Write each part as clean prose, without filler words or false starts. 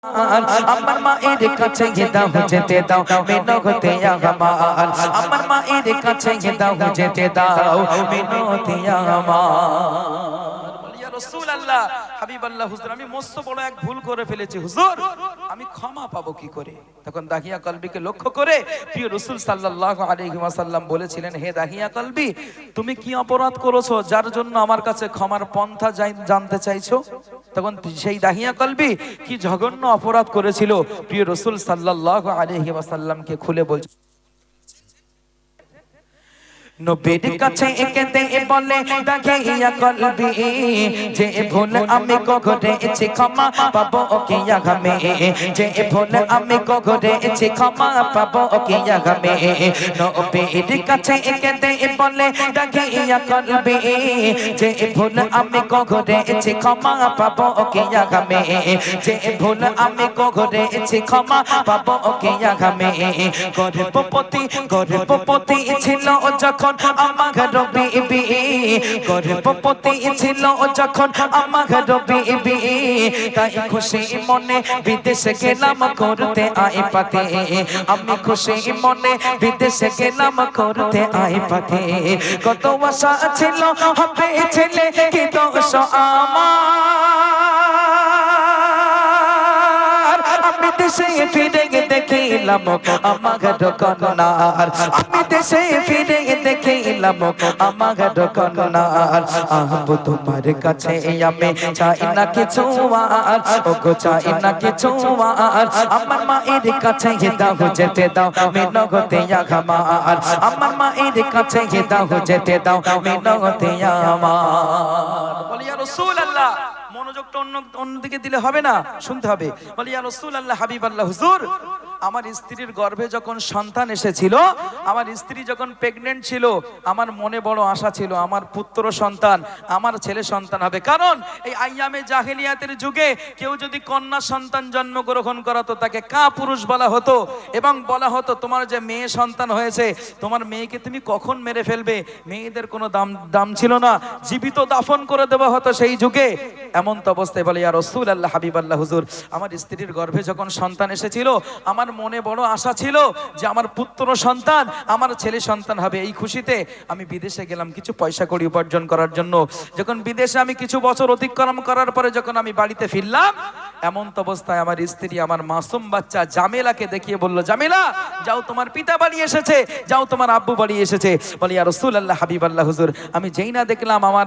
আমার মায়ের কাছে দাও যেতে দাও মিনতে আমার আমার মায়ের কাছে দাও যেতে দাও মিনতে আমার ইয়া রাসূলুল্লাহ হাবিবাল্লাহ হুজুর আমি মস্ত বড় এক ভুল করে ফেলেছি হুজুর আমি ক্ষমা পাবো কি করে তখন দাহিয়া কলবিকে লক্ষ্য করে প্রিয় রাসূল সাল্লাল্লাহু আলাইহি ওয়াসাল্লাম বলেছিলেন হে দাহিয়া কলবি তুমি কি অপরাধ করেছো যার জন্য আমার কাছে ক্ষমার পন্থা জানতে চাইছো তখন সেই দাহিয়া কলবি কি জঘন্য অপরাধ করেছিল প্রিয় রাসূল সাল্লাল্লাহু আলাইহি ওয়াসাল্লামকে খুলে বলছে নবীর কাছে কেঁদে বলে দাহিয়া কলবি যে ভুল আমি করেছি ক্ষমা পাবো কি আগামে যে ভুল আমি করেছি ক্ষমা পাবো কি আগামে নবীর কাছে কেঁদে বলে দাহিয়া কলবি যে ভুল আমি করেছি ক্ষমা পাবো কি আগামে যে ভুল আমি করেছি ক্ষমা পাবো কি আগামে গর্ভবতী ছিল যখন আমার বিবি গর্ভবতী ছিল যখন আমার বিবি তাই খুশি মনে বিদেশে গেলাম করতে আই পাতে আমি খুশি মনে বিদেশে গেলাম করতে আই পাতে কত আশা ছিল হবে ছেলে কি দোষ আমার আমি দেশে ফিরে দেখিলাম আমার কন্যার আমি দেশে ফিরে দেখিলাম আমার কন্যার আহব তোমার কাছে আমি চাই না কিছু আর ওগো চাই না কিছু আর আমার মায়ের কাছে দাও যেতে দাও মিনতে আমার আমার মায়ের কাছে দাও যেতে দাও মিনতে আমার বলি ইয়া রাসূলুল্লাহ মনোযোগটা অন্যদিকে দিলে হবে না শুনতে হবে বলি ইয়া রাসূলুল্লাহ হাবিবাল্লাহ হুজুর আমার স্ত্রীর গর্ভে যখন সন্তান এসেছিল আমার স্ত্রী যখন প্রেগন্যান্ট ছিল আমার মনে বড় আশা ছিল আমার পুত্র সন্তান আমার ছেলে সন্তান হবে কারণ এই আইয়ামে জাহেলিয়াতের যুগে কেউ যদি কন্যা সন্তান জন্মগ্রহণ করাতো তাকে কাপুরুষ বলা হতো এবং বলা হতো তোমার যে মেয়ে সন্তান হয়েছে তোমার মেয়েকে তুমি কখন মেরে ফেলবে মেয়েদের কোনো দাম ছিল না জীবিত দাফন করে দেওয়া হতো সেই যুগে এমন তো অবস্থায় বলে ইয়া রাসূলুল্লাহ হাবিবাল্লাহ হুজুর আমার স্ত্রীর গর্ভে যখন সন্তান এসেছিল আমার মনে বড় আশা ছিল যে আমার পুত্র সন্তান আমার ছেলে সন্তান হবে এই খুশিতে আমি বিদেশে গেলাম কিছু পয়সা কড়ি উপার্জন করার জন্য যখন বিদেশে আমি কিছু বছর অতিক্রম করার পরে যখন আমি বাড়িতে ফিরলাম এমন তো অবস্থায় আমার স্ত্রী আমার মাসুম বাচ্চা জামেলাকে দেখিয়ে বলল জামেলা যাও তোমার পিতা বাড়ি এসেছে যাও তোমার আব্বু বাড়ি এসেছে বলি ইয়া রাসূলুল্লাহ হাবিবাল্লাহ হুজুর আমি যেই না দেখলাম আমার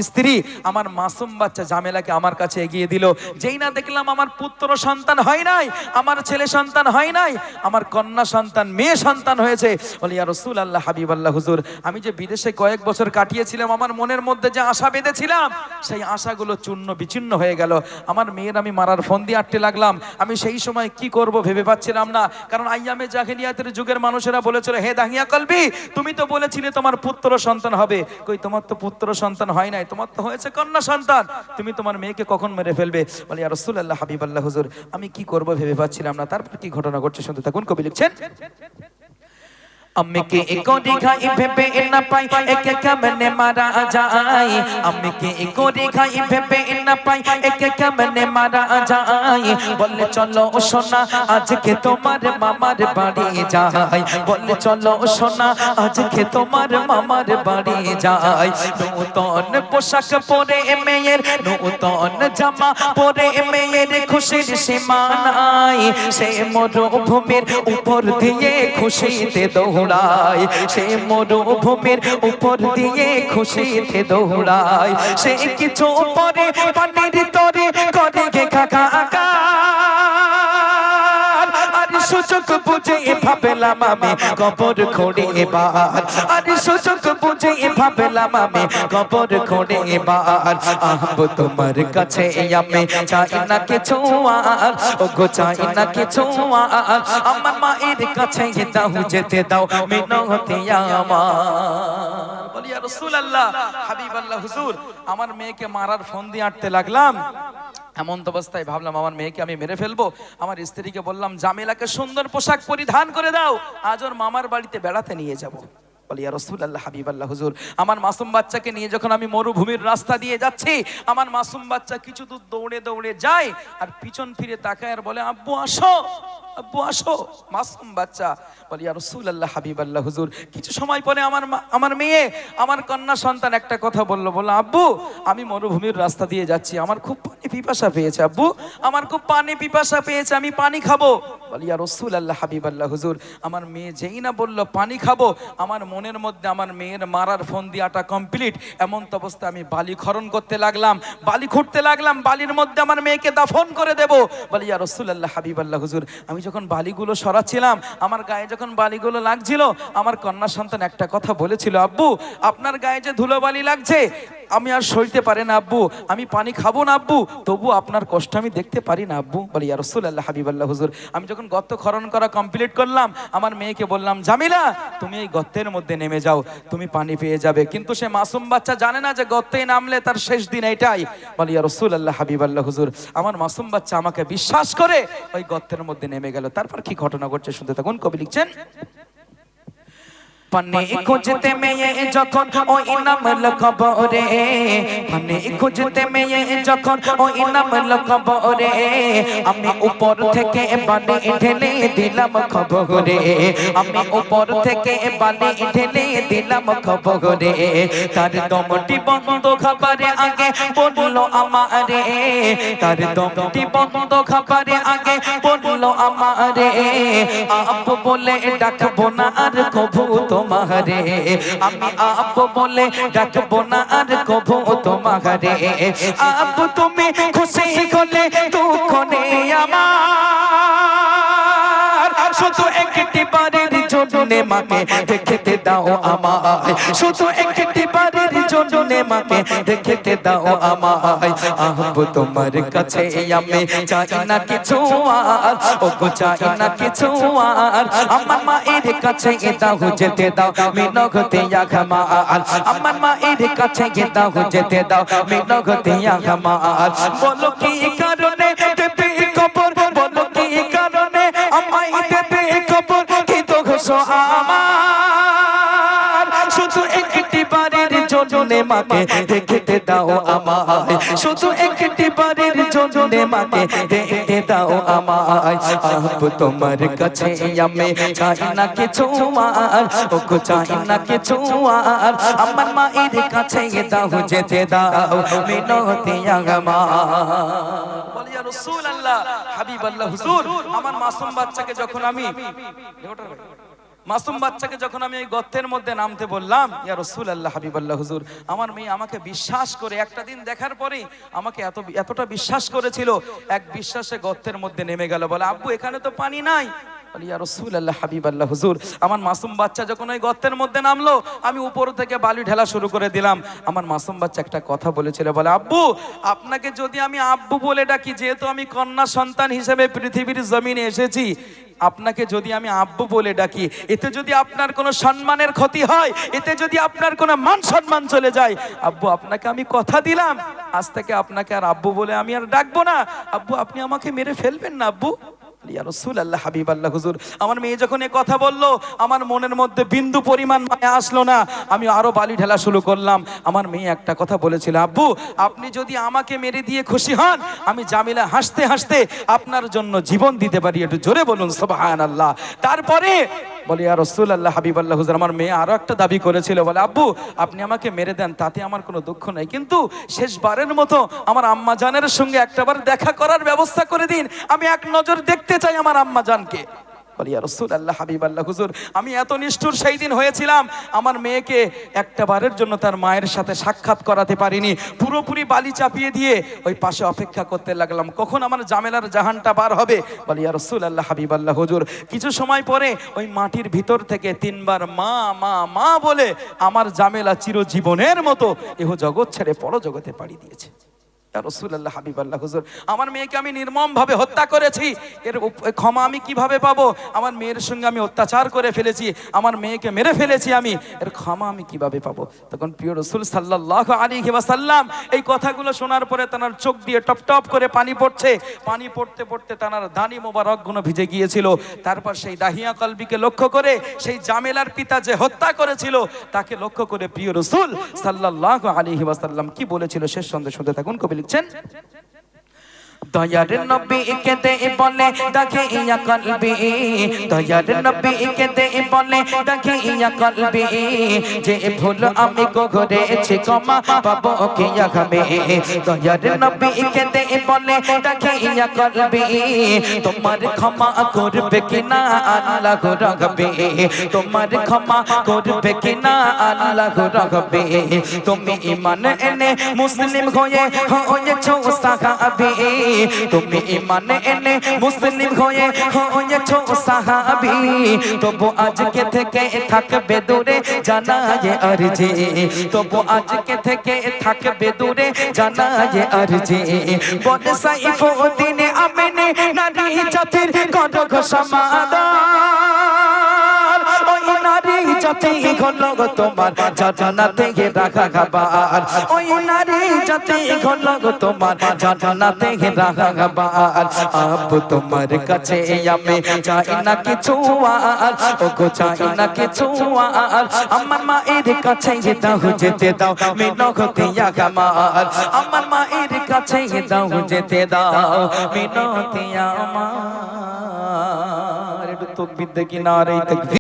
স্ত্রী আমার মাসুম বাচ্চা জামেলাকে আমার কাছে এগিয়ে দিল যেই না দেখলাম আমার পুত্র সন্তান হয় নাই আমার ছেলে সন্তান হয় নাই আমার কন্যা সন্তান মেয়ে সন্তান হয়েছে বলি ইয়া রাসূলুল্লাহ হাবিবাল্লাহ হুজুর আমি যে বিদেশে কয়েক বছর কাটিয়েছিলাম আমার মনের মধ্যে যে আশা বেঁধেছিলাম সেই আশাগুলো চূর্ণ বিচূর্ণ হয়ে গেল আমার মেয়ের আমি মারার ফোন দিয়ে আটতে লাগলাম আমি সেই সময় কি করব ভেবে পাচ্ছিলাম না কারণ আইয়ামে জাহেলিয়াতের যুগের মানুষেরা বলেছিল হে দাহিয়া কলবি তুমি তো বলেছিলে তোমার পুত্র সন্তান হবে কই তোমার তো পুত্র সন্তান হয় নাই তোমার তো হয়েছে কন্যা সন্তান তুমি তোমার মেয়েকে কখন মেরে ফেলবে বলি ইয়া রাসূলুল্লাহ হাবিবাল্লাহ হুজুর আমি কি করব ভেবে পাচ্ছিলাম না তারপর কি ঘটনা ঘটছে শুনতে থাকুন কবি লিখছেন আমি কে কোরি খাই ভেবে না পাই একে কেমনে মারা যায় আমি কে কোরি খাই ভেবে না পাই একে কেমনে মারা যায় বলে চলো সোনা আজকে তোমার মামার বাড়ি যাই বলে চলো সোনা আজকে তোমার মামার বাড়ি যাই নূতন পোশাক পরে মেয়ের নূতন জামা পরে মেয়ের খুশির সীমা নাই সে মরুভূমির উপর দিয়ে খুশিতে দৌড়ায় সে মরুভূমির উপর দিয়ে খুশিতে দৌড়ায় সে কিছু পরে পানির তরে করে খাকাকার আর সুযোগ বুঝে ভাবলাম আমি কবর খোঁড়ে এবার আর সুযোগ বুঝে ভাবলাম আমি কবর খোঁড়ে এবার আহব তোমার কাছে আমি চাই না কিছু আর ওগো চাই না কিছু আর আমার মায়ের কাছে দাও যেতে দাও মিনতে আমার বলি ইয়া রাসূলুল্লাহ হাবিবাল্লাহ হুজুর আমার মেয়েকে মারার ফোন দিয়ে আটতে লাগলাম এমন তো অবস্থায় ভাবলাম আমার মেয়েকে আমি মেরে ফেলবো আমার স্ত্রীকে বললাম জামেলাকে সুন্দর পোশাক পরিধান করে দাও আজ ওর মামার বাড়িতে বেড়াতে নিয়ে যাব বলি ইয়া রাসূলুল্লাহ হাবিবাল্লাহ হুজুর, আমার মাসুম বাচ্চাকে নিয়ে যখন আমি মরুভূমির রাস্তা দিয়ে যাচ্ছি, আমার মাসুম বাচ্চা কিছু দূর দৌড়ে দৌড়ে যায় আর পিছন ফিরে তাকায় আর বলে আব্বু আসো, আব্বু আসো। মাসুম বাচ্চা। বলি ইয়া রাসূলুল্লাহ হাবিবাল্লাহ হুজুর, কিছু সময় পরে আমার মেয়ে, আমার কন্যা সন্তান একটা কথা বলল, আব্বু আমি মরুভূমির রাস্তা দিয়ে যাচ্ছি, আমার খুব পানি পিপাসা পেয়েছে আব্বু, আমার খুব পানি পিপাসা পেয়েছে, আমি পানি খাবো। বলি ইয়া রাসূলুল্লাহ হাবিবাল্লাহ হুজুর, আমার মেয়ে যেই না বলল পানি খাবো, আমার মনের মধ্যে আমার মেয়ের মারার ফোন দিয়াটা কমপ্লিট। এমন তো অবস্থা আমি বালি খনন করতে লাগলাম, বালি খুঁড়তে লাগলাম, বালির মধ্যে আমার মেয়েকে দাফন করে দেব। বলি ইয়া রাসূলুল্লাহ হাবিবাল্লাহ হুজুর, আমি যখন বালিগুলো সরাচ্ছিলাম, আমার গায়ে যখন বালিগুলো লাগছিল, আমার কন্যা সন্তান একটা কথা বলেছিল, আব্বু আপনার গায়ে যে ধুলোবালি লাগছে আমি আর সইতে পারি না আব্বু, আমি পানি খাবো না আব্বু, তবু আপনার কষ্ট আমি দেখতে পারি না আব্বু। বলি ইয়া রাসূলুল্লাহ হাবিবাল্লাহ হুজুর, আমি যখন গর্ত খনন করা কমপ্লিট করলাম, আমার মেয়েকে বললাম, জামিলা তুমি এই গর্তের মধ্যে নেমে যাও, তুমি পানি পেয়ে যাবে। কিন্তু সে মাসুম বাচ্চা জানে না যে গর্তে নামলে তার শেষ দিন এটাই। বলি ইয়া রাসূলুল্লাহ হাবিবাল্লাহ হুজুর, আমার মাসুম বাচ্চা আমাকে বিশ্বাস করে ওই গর্তের মধ্যে নেমে গেল। তারপর কি ঘটনা ঘটছে শুনতে থাকুন। কবি লিখছেন, পানি খুঁজতে মেয়ে যখন ওই নামল কবরে, পানি খুঁজতে মেয়ে যখন ওই নামল কবরে, আমি উপর থেকে বালি ঢেলে দিলাম কবরে, আমি উপর থেকে বালি ঢেলে দিলাম কবরে। তার দমটি বন্ধ খাবারে আগে বললো আমারে, তার দমটি বন্ধ খাবারে আগে বললো আমারে, আব্বু বলে ডাকবো না আর কবু তোমারে, আমি আব্বু বলে ডাকবো না আর কবু তোমারে। আব্বু তুমি খুশি হলে দুঃখ নেই আমার, শুধু একটি বারের জন্য মাকে দেখতে দাও আমায়, শুধু একটি বারের জন্য মাকে দেখতে দাও আমায়। আব্বু তোমার কাছে আমি চাই না কিছু আর, ও গো চাই না কিছু আর, আমার মায়ের কাছে দাও যেতে দাও মিনগতে ইয়াগমার, আমার মায়ের কাছে দাও যেতে দাও মিনগতে ইয়াগমার। বলো কি কারণে দেবে কবর, বলো কি কারণে আমায় দেবে কবর, কি দোষ আমার, শুধু একটি বারের জন্য মাকে দেখতে দাও আমায়, শুধু একটি বারের জন্য মাকে দেখতে দাও আমায়। আব্বু তোমার কাছে আমি চাই না কিছু আর, ও গো চাই না কিছু আর, আমার মায়ের কাছে দাও যেতে দাও মিনতি ইয়াগমার। বলি ইয়া রাসূলুল্লাহ হাবিবাল্লাহ হুজুর, আমার মাসুম বাচ্চাকে যখন আমি মাসুম বাচ্চাকে যখন আমি এই গর্তের মধ্যে নামতে বললাম, ইয়া রাসূলুল্লাহ হাবিবাল্লাহ হুজুর, আমার মেয়ে আমাকে বিশ্বাস করে একটা দিন দেখার পরে আমাকে এতটা বিশ্বাস করেছিল, এক বিশ্বাসে গর্তের মধ্যে নেমে গেল। বলে আব্বু এখানে তো পানি নাই। বলি ইয়া রাসূলুল্লাহ হাবিবাল্লাহ হুজুর, আমার মাসুম বাচ্চা যখন ওই গর্তের মধ্যে নামলো, আমি উপর থেকে বালি ঢেলা শুরু করে দিলাম। আমার মাসুম বাচ্চা একটা কথা বলেছিল, বলে আব্বু আপনাকে যদি আমি আব্বু বলে ডাকি, যেহেতু আমি কন্যা সন্তান হিসেবে পৃথিবীর জমিনে এসেছি, আপনাকে যদি আমি আব্বু বলে ডাকি, এতে যদি আপনার কোনো সম্মানের ক্ষতি হয়, এতে যদি আপনার কোনো মান সম্মান চলে যায়, আব্বু আপনাকে আমি কথা দিলাম আজ থেকে আপনাকে আর আব্বু বলে আমি আর ডাকবো না। আব্বু আপনি আমাকে মেরে ফেলবেন না আব্বু। ইয়া রাসূলুল্লাহ হাবিবাল্লাহ হুজুর, আমার মেয়ে যখন এই কথা বললো, আমার মনের মধ্যে বিন্দু পরিমাণ মায়া আসলো না, আমি আরো বালি ঢেলা শুরু করলাম। আমার মেয়ে একটা কথা বলেছিল, আব্বু আপনি যদি আমাকে মেরে দিয়ে খুশি হন, আমি জামিলা হাসতে হাসতে আপনার জন্য জীবন দিতে পারি। একটু জোরে বলুন সুবহানাল্লাহ। তারপরে বলি ইয়া রাসূলুল্লাহ হাবিবাল্লাহ হুজুর, আমার মেয়ে আরো একটা দাবি করেছিল, বলে আব্বু আপনি আমাকে মেরে দেন, তাতে আমার কোনো দুঃখ নাই, কিন্তু শেষবারের মতো আমার আম্মা জানের সঙ্গে একটাবার দেখা করার ব্যবস্থা করে দিন, আমি এক নজর দেখতে চাই আমার আম্মা জানকে। বলি ইয়া রাসূলুল্লাহ হাবিবাল্লাহ হুজুর, আমি এত নিষ্ঠুর সেই দিন হয়েছিলাম, আমার মেয়েকে একটা বারের জন্য তার মায়ের সাথে সাক্ষাৎ করাতে পারিনি, পুরোপুরি বালি চাপিয়ে দিয়ে ওই পাশে অপেক্ষা করতে লাগলাম কখন আমার জামেলার জাহানটা বার হবে। বলি ইয়া রাসূলুল্লাহ হাবিবাল্লাহ হুজুর, কিছু সময় পরে ওই মাটির ভিতর থেকে তিনবার মা মা মা বলে আমার জামেলা চিরজীবনের মতো এহ জগৎ ছেড়ে পর জগতে পাড়ি দিয়েছে। ইয়া রাসূলুল্লাহ, হাবিবাল্লাহ হুজুর, আমার মেয়েকে আমি নির্মমভাবে হত্যা করেছি, এর ক্ষমা আমি কিভাবে পাবো? আমার মেয়ের সঙ্গে আমি অত্যাচার করে ফেলেছি, আমার মেয়েকে মেরে ফেলেছি আমি, এর ক্ষমা আমি কিভাবে পাবো? তখন প্রিয় রাসূল সাল্লাল্লাহু আলাইহি ওয়াসাল্লাম এই কথাগুলো শোনার পরে তার চোখ দিয়ে টপ টপ করে পানি পড়ছে, পানি পড়তে পড়তে তার দানি মোবারকগুলো ভিজে গিয়েছিল। তারপর সেই দাহিয়া কলবিকে লক্ষ্য করে, সেই জামেলার পিতা যে হত্যা করেছিল তাকে লক্ষ্য করে প্রিয় রাসূল সাল্লাল্লাহু আলাইহি ওয়াসাল্লাম কি বলেছিল শেষ সন্দেশ শুনতে থাকুন। কবি লিখছেন, দয়ার নবী কে দে বলে দাখিয়া কলবি, দয়ার নবী কে দে বলে দাখিয়া কলবি, যে ভুল আমি করেছি ক্ষমা পাবো কি হবে? দয়ার নবী কে দে বলে দাখিয়া কলবি, তোমার ক্ষমা করবে কিনা আল্লাহ রাখবে, তোমার ক্ষমা করবে কিনা আল্লাহ রাখবে। তুমি ঈমান এনে মুসলিম হয়েছো সাহাবী, তুমি ঈমান এনে মুসলিম হয়েছো সাহাবী, তবু আজকে থেকে থাকবে দূরে জানায়ে আরজি, তবু আজকে থেকে থাকবে দূরে জানায়ে আরজি। বলে সাইফুদ্দিন আমিনী নারী জাতির কনক সমাদর, ওই নারী জাতি হলো তোমার জান্নাতে রাখা খাবার, ওই নারী জাতি হলো তোমার জান্নাতে রাখা খাবার। আপ তোমার কাছে আমি চাই না কিছু আর, ও গো চাই না কিছু আর, আমার মায়ের কাছে দাও যেতে দাও মিনতি আমার, আমার মায়ের কাছে দাও যেতে দাও মিনতি আমার। একটু তাকবীর দেখি, নারে তাকবীর।